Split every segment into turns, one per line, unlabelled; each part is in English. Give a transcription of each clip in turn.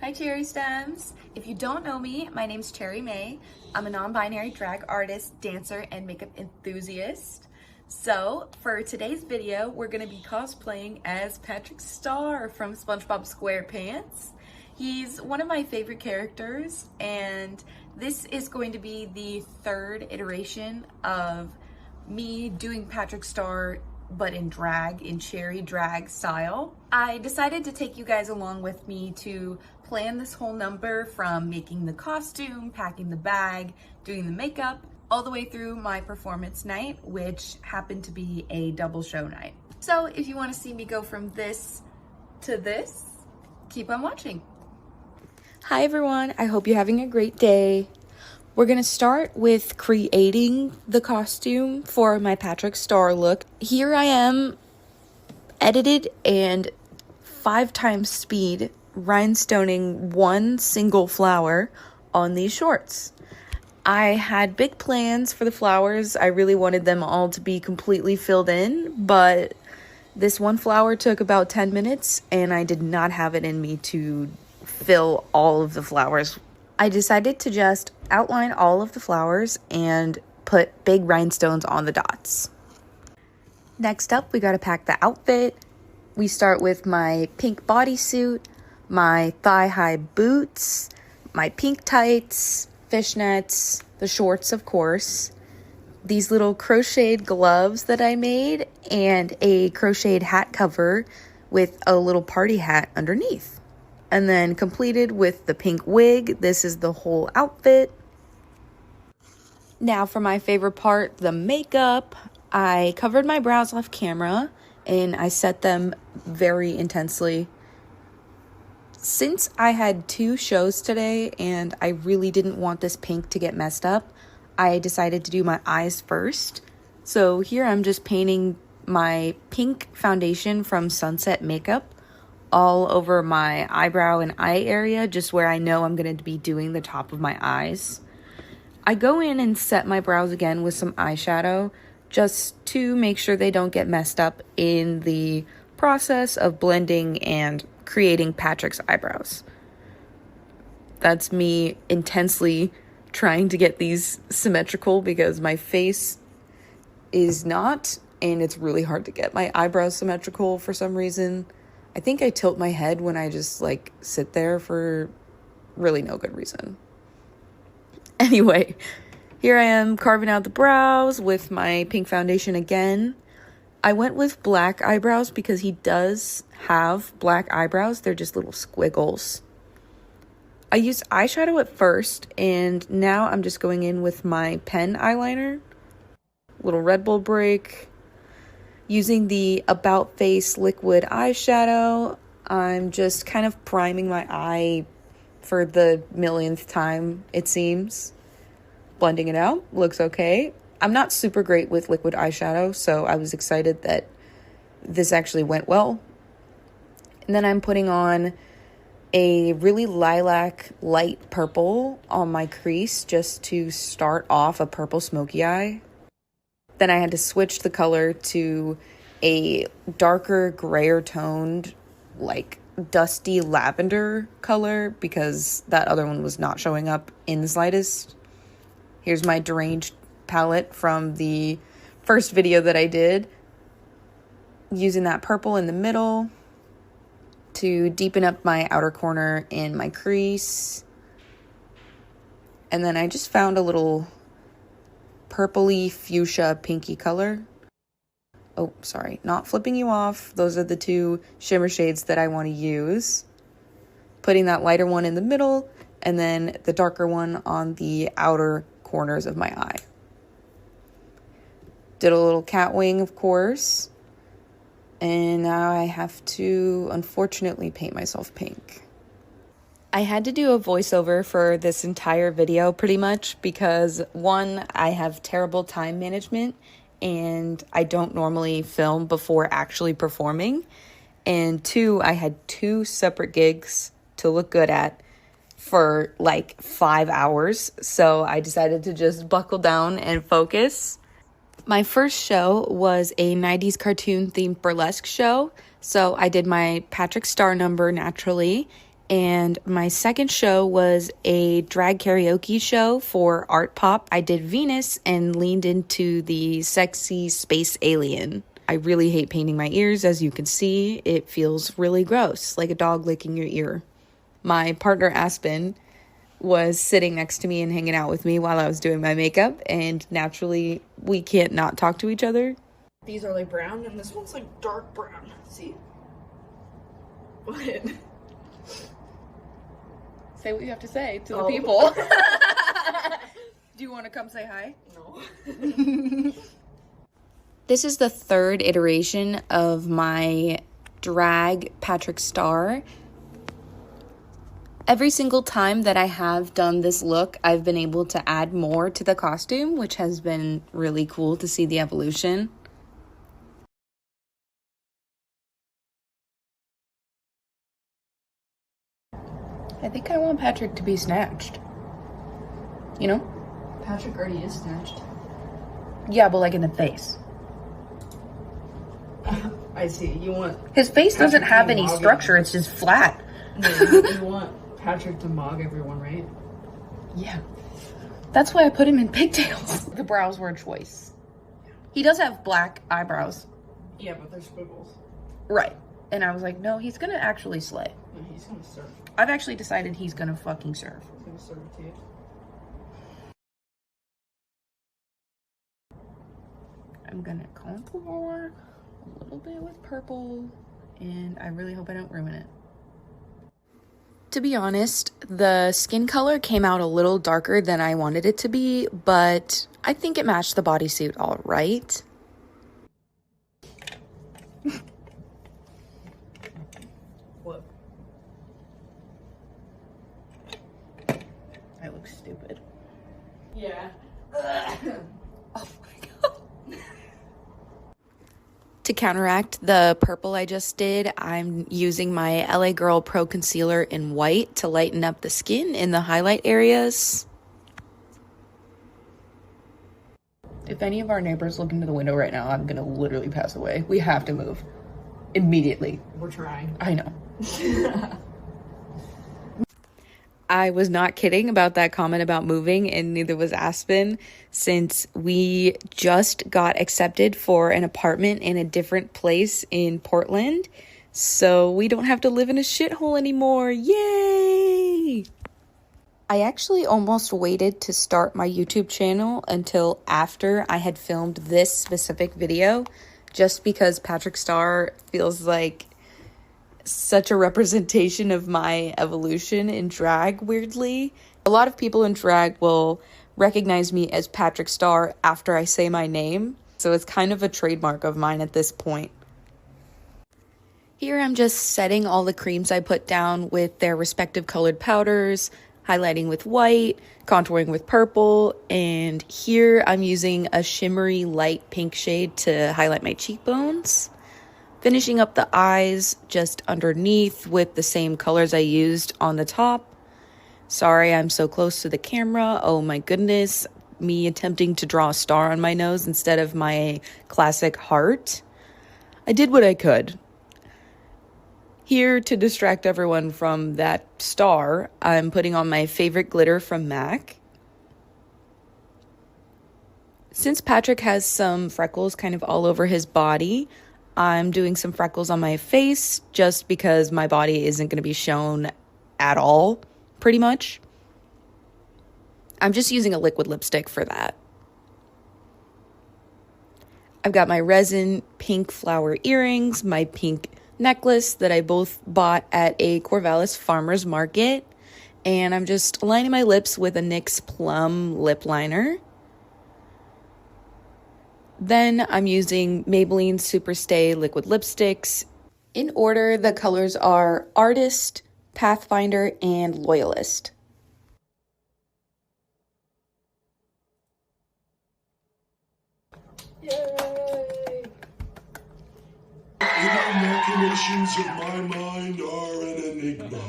Hi Cherry Stems! If you don't know me, my name's Cherry May. I'm a non-binary drag artist, dancer, and makeup enthusiast. So for today's video, we're gonna be cosplaying as Patrick Star from SpongeBob SquarePants. He's one of my favorite characters, and this is going to be the third iteration of me doing Patrick Star but in drag, in Cherry drag style. I decided to take you guys along with me to plan this whole number, from making the costume, packing the bag, doing the makeup, all the way through my performance night, which happened to be a double show night. So if you want to see me go from this to this, keep on watching. Hi everyone, I hope you're having a great day. We're gonna start with creating the costume for my Patrick Star look. Here I am, edited and 5 times speed, rhinestoning one single flower on these shorts. I had big plans for the flowers. I really wanted them all to be completely filled in, but this one flower took about 10 minutes and I did not have it in me to fill all of the flowers. I decided to just outline all of the flowers and put big rhinestones on the dots. Next up, we gotta pack the outfit. We start with my pink bodysuit, my thigh-high boots, my pink tights, fishnets, the shorts of course, these little crocheted gloves that I made, and a crocheted hat cover with a little party hat underneath. And then completed with the pink wig. This is the whole outfit. Now for my favorite part, the makeup. I covered my brows off camera and I set them very intensely. Since I had 2 shows today and I really didn't want this pink to get messed up, I decided to do my eyes first. So here I'm just painting my pink foundation from Sunset Makeup all over my eyebrow and eye area, just where I know I'm going to be doing the top of my eyes. I go in and set my brows again with some eyeshadow just to make sure they don't get messed up in the process of blending and creating Patrick's eyebrows. That's me intensely trying to get these symmetrical because my face is not, and it's really hard to get my eyebrows symmetrical for some reason. I think I tilt my head when I just sit there for really no good reason. Anyway, here I am carving out the brows with my pink foundation again. I went with black eyebrows because he does have black eyebrows. They're just little squiggles. I used eyeshadow at first, and now I'm just going in with my pen eyeliner. Little Red Bull break. Using the About Face liquid eyeshadow, I'm just kind of priming my eye for the millionth time, it seems. Blending it out, looks okay. I'm not super great with liquid eyeshadow, so I was excited that this actually went well. And then I'm putting on a really lilac light purple on my crease just to start off a purple smoky eye. Then I had to switch the color to a darker, grayer toned, dusty lavender color because that other one was not showing up in the slightest. Here's my Deranged palette from the first video that I did. Using that purple in the middle to deepen up my outer corner in my crease. And then I just found a little purpley fuchsia pinky color. Oh, sorry, not flipping you off. Those are the 2 shimmer shades that I want to use. Putting that lighter one in the middle and then the darker one on the outer corners of my eye. Did a little cat wing, of course. And now I have to, unfortunately, paint myself pink. I had to do a voiceover for this entire video pretty much because 1, I have terrible time management and I don't normally film before actually performing. And 2, I had 2 separate gigs to look good at for 5 hours. So I decided to just buckle down and focus. My first show was a 90s cartoon themed burlesque show. So I did my Patrick Star number naturally. And my second show was a drag karaoke show for Art Pop. I did Venus and leaned into the sexy space alien. I really hate painting my ears. As you can see, it feels really gross, like a dog licking your ear. My partner Aspen was sitting next to me and hanging out with me while I was doing my makeup, and naturally we can't not talk to each other.
These are like brown and this one's like dark brown. See? What?
Say what you have to say to the people. Do you want to come say hi?
No.
This is the third iteration of my drag Patrick Star. Every single time that I have done this look, I've been able to add more to the costume, which has been really cool to see the evolution. I think I want Patrick to be snatched. You know?
Patrick already is snatched.
Yeah, but like in the face.
I see. You want
His face doesn't have any structure, it's just flat.
No, you want Patrick to mog everyone, right?
Yeah. That's why I put him in pigtails. The brows were a choice. He does have black eyebrows.
Yeah, but they're squiggles.
Right. And I was like, no, he's gonna actually slay.
No, he's gonna serve.
I've actually decided he's gonna fucking serve.
He's gonna serve too.
I'm gonna contour a little bit with purple, and I really hope I don't ruin it. To be honest, the skin color came out a little darker than I wanted it to be, but I think it matched the bodysuit all right.
What?
I look stupid.
Yeah.
Oh my god. To counteract the purple I just did, I'm using my LA Girl Pro Concealer in white to lighten up the skin in the highlight areas. If any of our neighbors look into the window right now, I'm gonna literally pass away. We have to move. Immediately.
We're trying.
I know. I was not kidding about that comment about moving, and neither was Aspen, since we just got accepted for an apartment in a different place in Portland, so we don't have to live in a shithole anymore. Yay! I actually almost waited to start my YouTube channel until after I had filmed this specific video, just because Patrick Star feels like such a representation of my evolution in drag, weirdly. A lot of people in drag will recognize me as Patrick Star after I say my name, so it's kind of a trademark of mine at this point. Here I'm just setting all the creams I put down with their respective colored powders, highlighting with white, contouring with purple, and here I'm using a shimmery light pink shade to highlight my cheekbones. Finishing up the eyes just underneath with the same colors I used on the top. Sorry, I'm so close to the camera. Oh my goodness. Me attempting to draw a star on my nose instead of my classic heart. I did what I could. Here, to distract everyone from that star, I'm putting on my favorite glitter from MAC. Since Patrick has some freckles kind of all over his body, I'm doing some freckles on my face just because my body isn't going to be shown at all, pretty much. I'm just using a liquid lipstick for that. I've got my resin pink flower earrings, my pink necklace that I both bought at a Corvallis farmer's market, and I'm just lining my lips with a NYX Plum lip liner. Then I'm using Maybelline Superstay liquid lipsticks. In order, the colors are Artist, Pathfinder, and Loyalist.
Yay!
The imaginations of my mind are an enigma.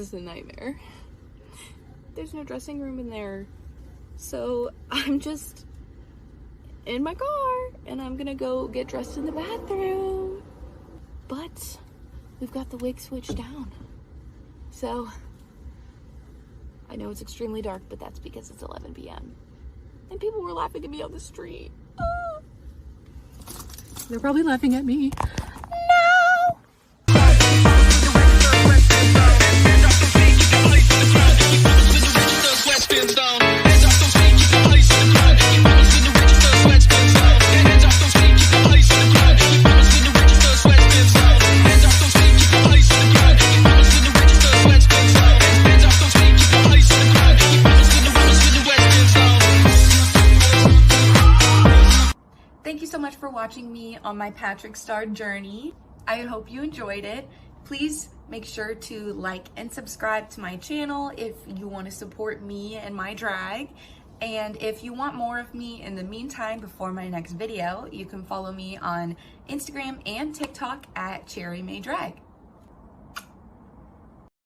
is a nightmare. There's no dressing room in there. So I'm just in my car and I'm gonna go get dressed in the bathroom. But we've got the wig switched down. So I know it's extremely dark, but that's because it's 11 p.m. And people were laughing at me on the street. Oh. They're probably laughing at me. No! Thank you so much for watching me on my Patrick Star journey. I hope you enjoyed it. Please make sure to like and subscribe to my channel if you want to support me and my drag. And if you want more of me in the meantime before my next video, you can follow me on Instagram and TikTok at Cherry May Drag.